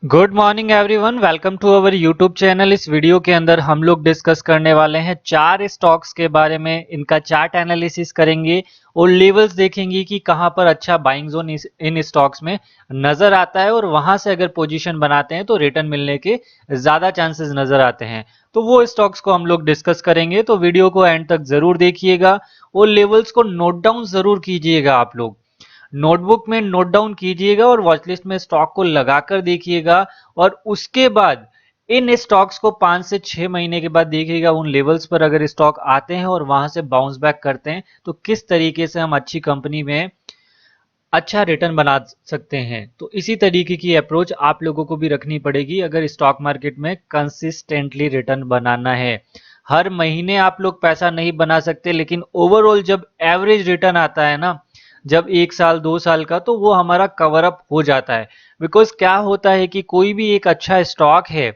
Good morning everyone, welcome to our YouTube channel. इस video के अंदर हम लोग डिस्कस करने वाले हैं चार स्टॉक्स के बारे में। इनका चार्ट एनालिसिस करेंगे और लेवल्स देखेंगे कि कहां पर अच्छा बाइंग जोन इन स्टॉक्स में नजर आता है और वहां से अगर पोजीशन बनाते हैं तो रिटर्न मिलने के ज्यादा चांसेस नजर आते हैं। तो वो स्टॉक्स को हम लोग डिस्कस करेंगे, तो वीडियो को एंड तक जरूर देखिएगा और लेवल्स को नोट डाउन जरूर कीजिएगा। आप लोग नोटबुक में नोट डाउन कीजिएगा और वॉच लिस्ट में स्टॉक को लगाकर देखिएगा और उसके बाद इन स्टॉक्स को 5 से 6 महीने के बाद देखिएगा। उन लेवल्स पर अगर स्टॉक आते हैं और वहां से बाउंस बैक करते हैं तो किस तरीके से हम अच्छी कंपनी में अच्छा रिटर्न बना सकते हैं। तो इसी तरीके की अप्रोच आप लोगों को भी रखनी पड़ेगी अगर स्टॉक मार्केट में कंसिस्टेंटली रिटर्न बनाना है। हर महीने आप लोग पैसा नहीं बना सकते, लेकिन ओवरऑल जब एवरेज रिटर्न आता है ना, जब 1 साल 2 साल का, तो वो हमारा कवर अप हो जाता है। बिकॉज क्या होता है कि कोई भी एक अच्छा स्टॉक है,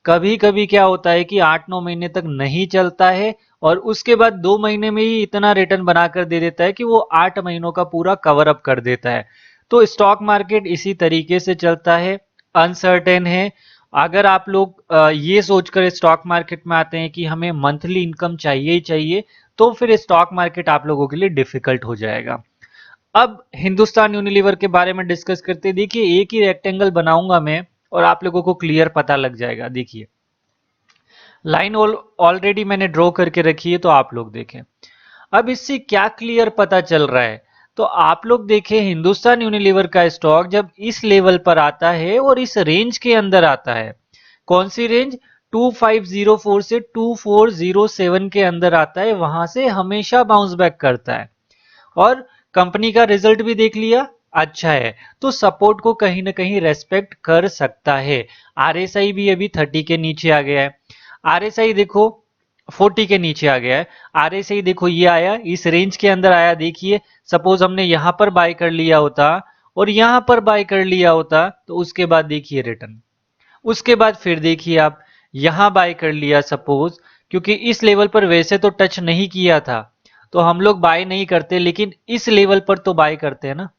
कभी कभी क्या होता है कि 8 9 महीने तक नहीं चलता है और उसके बाद 2 महीने में ही इतना रिटर्न बनाकर दे देता है कि वो 8 महीनों का पूरा कवर अप कर देता है। तो स्टॉक मार्केट इसी तरीके से चलता है, अनसर्टेन है। अगर आप लोग ये सोचकर स्टॉक मार्केट में आते हैं कि हमें मंथली इनकम चाहिए ही चाहिए, तो फिर स्टॉक मार्केट आप लोगों के लिए डिफिकल्ट हो जाएगा। अब हिंदुस्तान यूनिलीवर के बारे में डिस्कस करते हैं। देखिए, एक ही रेक्टेंगल बनाऊंगा मैं और आप लोगों को क्लियर पता लग जाएगा। देखिए, लाइन ऑलरेडी मैंने ड्रॉ करके रखी है, तो आप लोग देखें। अब इससे क्या क्लियर पता चल रहा है, तो आप लोग देखें हिंदुस्तान यूनिलीवर का स्टॉक जब इस लेवल पर आता है और इस रेंज के अंदर आता है, कौन सी रेंज, 2504 से 2407 के अंदर आता है, वहां से हमेशा बाउंस बैक करता है और कंपनी का रिजल्ट भी देख लिया, अच्छा है, तो सपोर्ट को कहीं ना कहीं रेस्पेक्ट कर सकता है। आरएसआई भी अभी 30 के नीचे आ गया है। आरएसआई देखो 40 के नीचे आ गया है। आरएसआई देखो ये आया, इस रेंज के अंदर आया। देखिए, सपोज हमने यहां पर बाय कर लिया होता और यहां पर बाय कर लिया होता, तो उसके बाद देखिए रिटर्न, उसके बाद फिर देखिए आप यहां बाय कर लिया सपोज, क्योंकि इस लेवल पर वैसे तो टच नहीं किया था तो हम लोग बाय नहीं करते, लेकिन इस लेवल पर तो बाय करते हैं ना।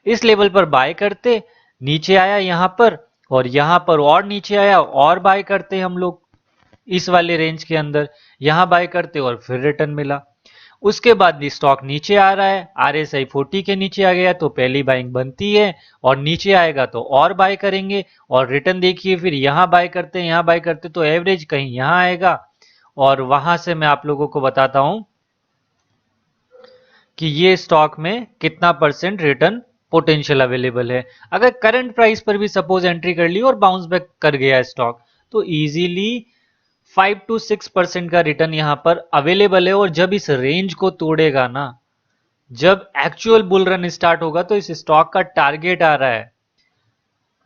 इस लेवल पर बाय करते, नीचे आया यहां पर और यहां पर और नीचे आया और बाय करते हम लोग इस वाले रेंज के अंदर, यहां बाय करते और फिर रिटर्न मिला। उसके बाद स्टॉक नीचे आ रहा है, आरएसआई 40 के नीचे आ गया तो पहली बाइंग बनती है और नीचे आएगा तो और बाय करेंगे और रिटर्न देखिए, फिर यहां बाय करते हैं, यहां बाय करते तो एवरेज कहीं यहां आएगा और वहां से मैं आप लोगों को बताता हूं कि ये स्टॉक में कितना परसेंट रिटर्न पोटेंशियल अवेलेबल है। अगर करंट प्राइस पर भी सपोज एंट्री कर ली और बाउंस बैक कर गया स्टॉक, तो इजीली 5 to 6% का रिटर्न यहां पर अवेलेबल है। और जब इस रेंज को तोड़ेगा ना, जब एक्चुअल बुल रन स्टार्ट होगा, तो इस स्टॉक का टारगेट आ रहा है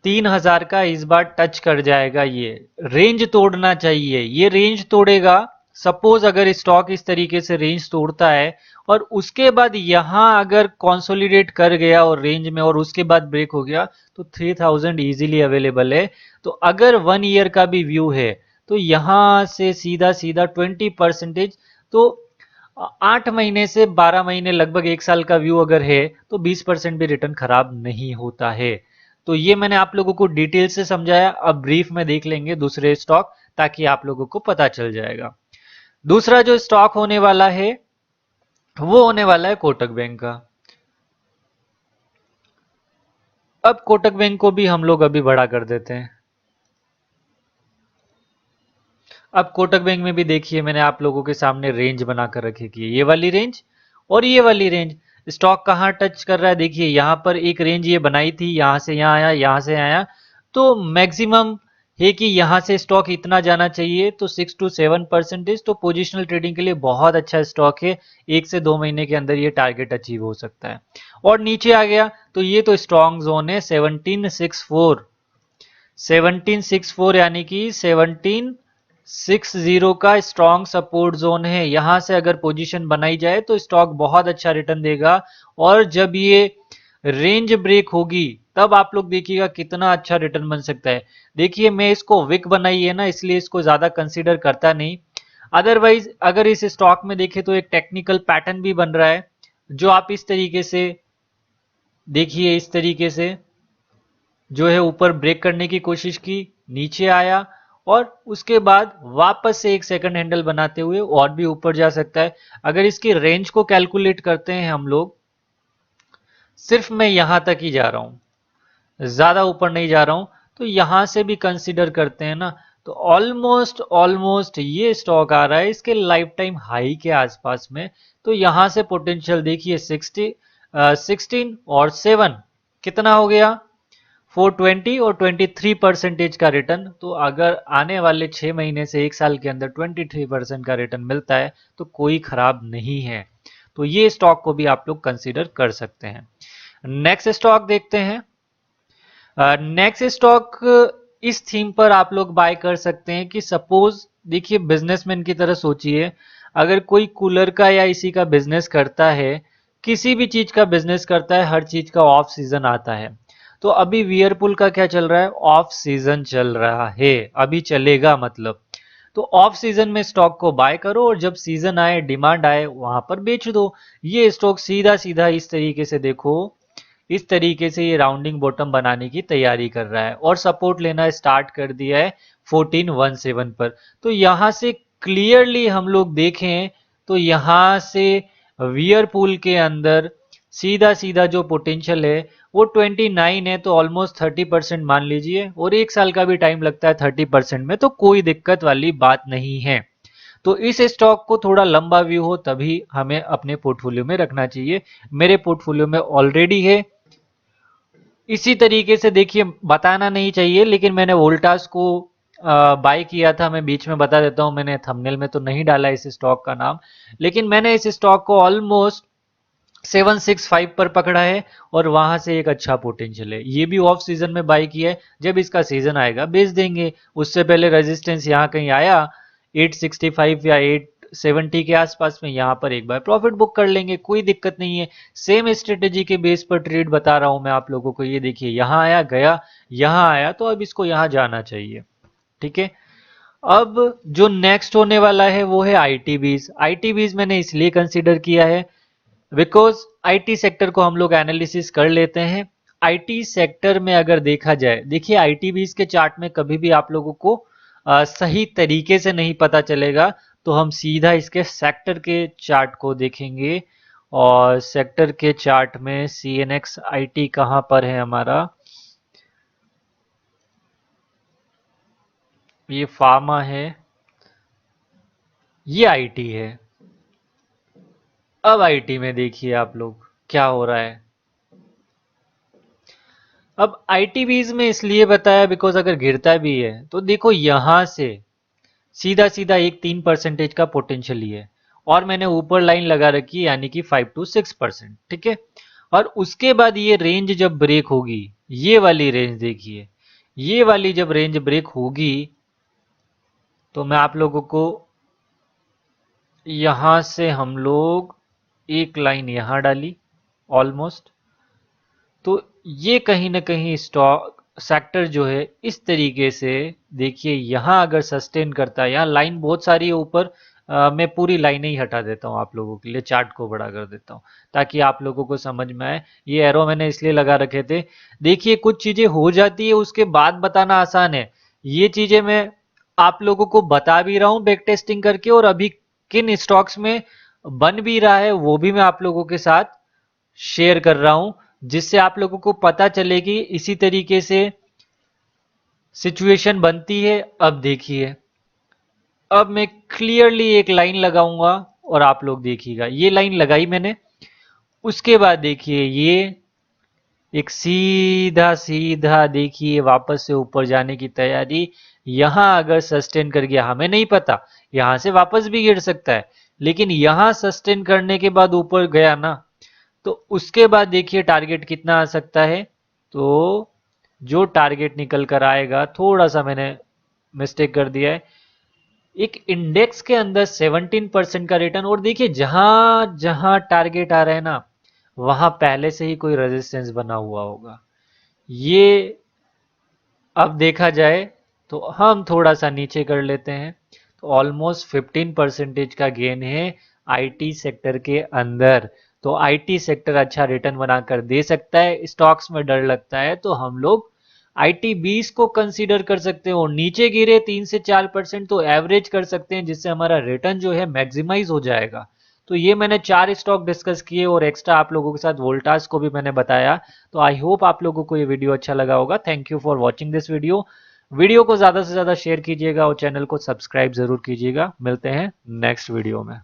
3000 का, इस बार टच कर जाएगा। ये रेंज तोड़ना चाहिए, ये रेंज तोड़ेगा। सपोज अगर स्टॉक इस तरीके से रेंज तोड़ता है और उसके बाद यहां अगर कंसोलिडेट कर गया और रेंज में और उसके बाद ब्रेक हो गया, तो 3000 इजीली अवेलेबल है। तो अगर 1 ईयर का भी व्यू है तो यहां से सीधा सीधा 20%, तो 8 महीने से 12 महीने, लगभग 1 साल का व्यू अगर है तो 20% भी रिटर्न खराब नहीं होता है। तो ये मैंने आप लोगों को डिटेल से समझाया। अब ब्रीफ में देख लेंगे दूसरे स्टॉक, ताकि आप लोगों को पता चल जाएगा। दूसरा जो स्टॉक होने वाला है वो होने वाला है कोटक बैंक का। अब कोटक बैंक को भी हम लोग अभी बड़ा कर देते हैं। अब कोटक बैंक में भी देखिए, मैंने आप लोगों के सामने रेंज बनाकर रखी है, ये वाली रेंज और ये वाली रेंज। स्टॉक कहाँ टच कर रहा है, देखिए यहां पर एक रेंज ये बनाई थी, यहां से यहां आया, यहां से आया, तो मैक्सिमम है कि यहां से स्टॉक इतना जाना चाहिए, तो 6 to 7%। तो पोजिशनल ट्रेडिंग के लिए बहुत अच्छा स्टॉक है। 1 से 2 महीने के अंदर ये टारगेट अचीव हो सकता है। और नीचे आ गया तो ये तो स्ट्रॉन्ग जोन है 1764, 1764 यानी कि 1760 का स्ट्रॉन्ग सपोर्ट जोन है। यहां से अगर पोजीशन बनाई जाए तो स्टॉक बहुत अच्छा रिटर्न देगा। और जब ये रेंज ब्रेक होगी तब आप लोग देखिएगा कितना अच्छा रिटर्न बन सकता है। देखिए, मैं इसको विक बनाई है ना, इसलिए इसको ज्यादा कंसीडर करता नहीं। अदरवाइज अगर इस स्टॉक में देखें तो एक टेक्निकल पैटर्न भी बन रहा है, जो आप इस तरीके से देखिए, इस तरीके से जो है ऊपर ब्रेक करने की कोशिश की, नीचे आया और उसके बाद वापस से एक सेकंड हैंडल बनाते हुए और भी ऊपर जा सकता है। अगर इसकी रेंज को कैलकुलेट करते हैं हम लोग, सिर्फ मैं यहां तक ही जा रहा हूं, ज्यादा ऊपर नहीं जा रहा हूं, तो यहां से भी कंसीडर करते हैं ना, तो ऑलमोस्ट ऑलमोस्ट ये स्टॉक आ रहा है इसके लाइफ टाइम हाई के आसपास में। तो यहां से पोटेंशियल देखिए 16 और 7 कितना हो गया, 420 और 23% का रिटर्न। तो अगर आने वाले 6 महीने से 1 साल के अंदर 23% का रिटर्न मिलता है तो कोई खराब नहीं है। तो ये स्टॉक को भी आप लोग कंसीडर कर सकते हैं। नेक्स्ट स्टॉक देखते हैं। नेक्स्ट स्टॉक इस थीम पर आप लोग बाय कर सकते हैं कि सपोज देखिए बिजनेसमैन की तरह सोचिए, अगर कोई कूलर का या इसी का बिजनेस करता है, किसी भी चीज का बिजनेस करता है, हर चीज का ऑफ सीजन आता है। तो अभी वियरपूल का क्या चल रहा है, ऑफ सीजन चल रहा है, अभी चलेगा मतलब। तो ऑफ सीजन में स्टॉक को बाय करो और जब सीजन आए, डिमांड आए, वहां पर बेच दो। ये स्टॉक सीधा सीधा इस तरीके से देखो, इस तरीके से ये राउंडिंग बॉटम बनाने की तैयारी कर रहा है और सपोर्ट लेना स्टार्ट कर दिया है 1417 पर। तो यहां से क्लियरली हम लोग देखें तो यहां से वियरपूल के अंदर सीधा सीधा जो पोटेंशियल है वो 29 है, तो ऑलमोस्ट 30% मान लीजिए, और 1 साल का भी टाइम लगता है 30% में, तो कोई दिक्कत वाली बात नहीं है। तो इस स्टॉक को थोड़ा लंबा व्यू हो तभी हमें अपने पोर्टफोलियो में रखना चाहिए। मेरे पोर्टफोलियो में ऑलरेडी है। इसी तरीके से देखिए, बताना नहीं चाहिए लेकिन मैंने वोल्टास को बाय किया था। मैं बीच में बता देता हूं, मैंने थंबनेल में तो नहीं डाला इस स्टॉक का नाम, लेकिन मैंने इस स्टॉक को ऑलमोस्ट 765 पर पकड़ा है और वहां से एक अच्छा पोटेंशियल है। ये भी ऑफ सीजन में बाय किया है, जब इसका सीजन आएगा बेच देंगे। उससे पहले रेजिस्टेंस यहाँ कहीं आया 865 या 870 के आसपास में, यहाँ पर एक बार प्रॉफिट बुक कर लेंगे, कोई दिक्कत नहीं है। सेम स्ट्रेटेजी के बेस पर ट्रेड बता रहा हूं मैं आप लोगों को। ये देखिए यहाँ आया गया, यहाँ आया, तो अब इसको यहाँ जाना चाहिए। ठीक है। अब जो नेक्स्ट होने वाला है वो है आईटीबीज। आईटीबीज मैंने इसलिए कंसिडर किया है बिकॉज आईटी सेक्टर को हम लोग एनालिसिस कर लेते हैं। आईटी सेक्टर में अगर देखा जाए, देखिए आईटीबीज के चार्ट में कभी भी आप लोगों को सही तरीके से नहीं पता चलेगा, तो हम सीधा इसके सेक्टर के चार्ट को देखेंगे। और सेक्टर के चार्ट में सीएनएक्स आईटी कहां पर है हमारा, ये फार्मा है, ये आईटी है। अब आईटी में देखिए आप लोग क्या हो रहा है। अब आईटीबीज में इसलिए बताया बिकॉज अगर गिरता भी है तो देखो यहां से सीधा सीधा एक 3% का पोटेंशियल ही है, और मैंने ऊपर लाइन लगा रखी है यानी कि 5 to 6%। ठीक है। और उसके बाद ये रेंज जब ब्रेक होगी, ये वाली रेंज देखिए, ये वाली जब रेंज ब्रेक होगी तो मैं आप लोगों को यहां से हम लोग एक लाइन यहां डाली ऑलमोस्ट, तो ये कहीं ना कहीं स्टॉक सेक्टर जो है इस तरीके से देखिए, यहां अगर सस्टेन करता है, यहाँ लाइन बहुत सारी है ऊपर, मैं पूरी लाइनें ही हटा देता हूं आप लोगों के लिए, चार्ट को बड़ा कर देता हूं ताकि आप लोगों को समझ में आए। ये एरो मैंने इसलिए लगा रखे थे, देखिए कुछ चीजें हो जाती है उसके बाद बताना आसान है। ये चीजें मैं आप लोगों को बता भी रहा हूं बैक टेस्टिंग करके, और अभी किन स्टॉक्स में बन भी रहा है वो भी मैं आप लोगों के साथ शेयर कर रहा हूं, जिससे आप लोगों को पता चले कि इसी तरीके से सिचुएशन बनती है। अब देखिए, अब मैं क्लियरली एक लाइन लगाऊंगा और आप लोग देखिएगा, ये लाइन लगाई मैंने, उसके बाद देखिए ये एक सीधा सीधा देखिए वापस से ऊपर जाने की तैयारी। यहां अगर सस्टेन कर गया, हमें नहीं पता, यहां से वापस भी गिर सकता है, लेकिन यहां सस्टेन करने के बाद ऊपर गया ना, तो उसके बाद देखिए टारगेट कितना आ सकता है। तो जो टारगेट निकल कर आएगा, थोड़ा सा मैंने मिस्टेक कर दिया है, एक इंडेक्स के अंदर 17% का रिटर्न, और देखिए जहां जहां टारगेट आ रहा है ना, वहां पहले से ही कोई रेजिस्टेंस बना हुआ होगा। ये अब देखा जाए तो हम थोड़ा सा नीचे कर लेते हैं, तो ऑलमोस्ट 15% का गेन है आईटी सेक्टर के अंदर। तो आईटी सेक्टर अच्छा रिटर्न बनाकर दे सकता है, स्टॉक्स में डर लगता है तो हम लोग IT20 को कंसीडर कर सकते हो, नीचे गिरे 3 से 4% तो एवरेज कर सकते हैं, जिससे हमारा रिटर्न जो है मैक्सिमाइज हो जाएगा। तो ये मैंने 4 स्टॉक डिस्कस किए और एक्स्ट्रा आप लोगों के साथ वोल्टास को भी मैंने बताया। तो आई होप आप लोगों को ये वीडियो अच्छा लगा होगा। Thank you for watching this video. Video को ज़्यादा से ज़्यादा शेयर कीजिएगा और चैनल को सब्सक्राइब ज़रूर कीजिएगा। मिलते हैं नेक्स्ट वीडियो में।